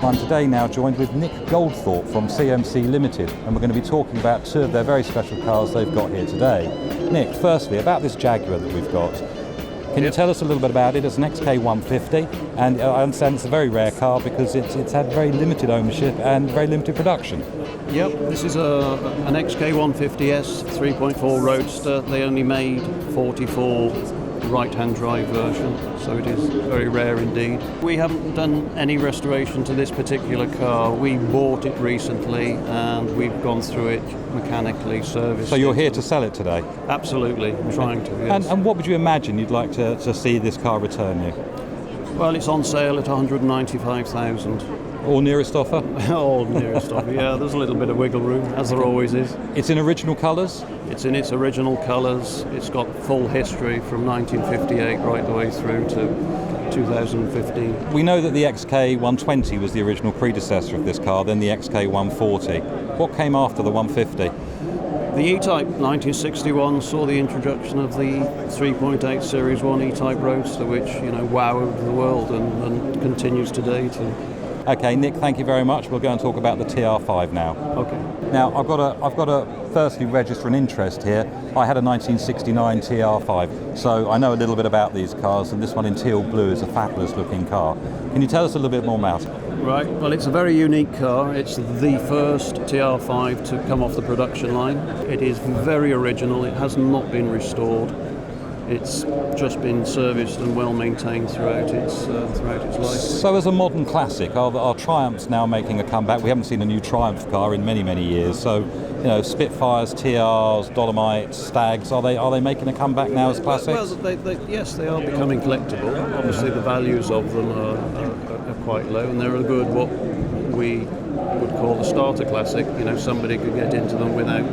I'm today now joined with Nick Goldthorp from CMC Limited, and we're going to be talking about two of their very special cars they've got here today. Nick, firstly, about this Jaguar that we've got. Can you tell us a little bit about it? It's an XK150, and I understand it's a very rare car because it's had very limited ownership and very limited production. Yep, this is an XK150S 3.4 Roadster. They only made 44 right-hand drive version, so it is very rare indeed. We haven't done any restoration to this particular car. We bought it recently and we've gone through it mechanically, serviced. So you're here to sell it today? Absolutely, I'm trying to, yes. And what would you imagine you'd like to see this car return you? Well, it's on sale at $195,000. All nearest offer? All nearest offer, yeah. There's a little bit of wiggle room, as there always is. It's in original colours? It's in its original colours. It's got full history from 1958 right the way through to 2015. We know that the XK120 was the original predecessor of this car, then the XK140. What came after the 150? The E-Type 1961 saw the introduction of the 3.8 Series 1 E-Type Roadster, which, wowed the world and continues today too. Okay, Nick, thank you very much. We'll go and talk about the TR5 now. Okay. Now, I've got to firstly register an interest here. I had a 1969 TR5, so I know a little bit about these cars, and this one in teal blue is a fabulous looking car. Can you tell us a little bit more about it? Right, well, it's a very unique car. It's the first TR5 to come off the production line. It is very original. It has not been restored. It's just been serviced and well maintained throughout its life. So as a modern classic, are Triumphs now making a comeback? We haven't seen a new Triumph car in many, many years. So, Spitfires, TRs, Dolomites, Stags, are they making a comeback now as classics? Well, yes, they are becoming collectible. Obviously, the values of them are quite low, and they're a good, what we would call the starter classic. Somebody could get into them without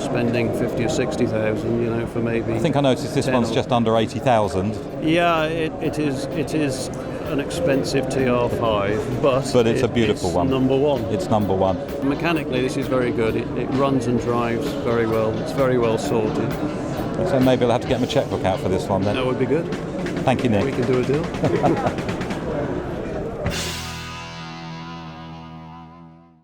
spending 50 or 60,000, for maybe. I think I noticed this one's just under 80,000. Yeah, it is an expensive TR5, but it's a beautiful one. Number one. It's number one. Mechanically, this is very good. It runs and drives very well. It's very well sorted. So maybe I'll have to get my checkbook out for this one then. That would be good. Thank you, Nick. We can do a deal.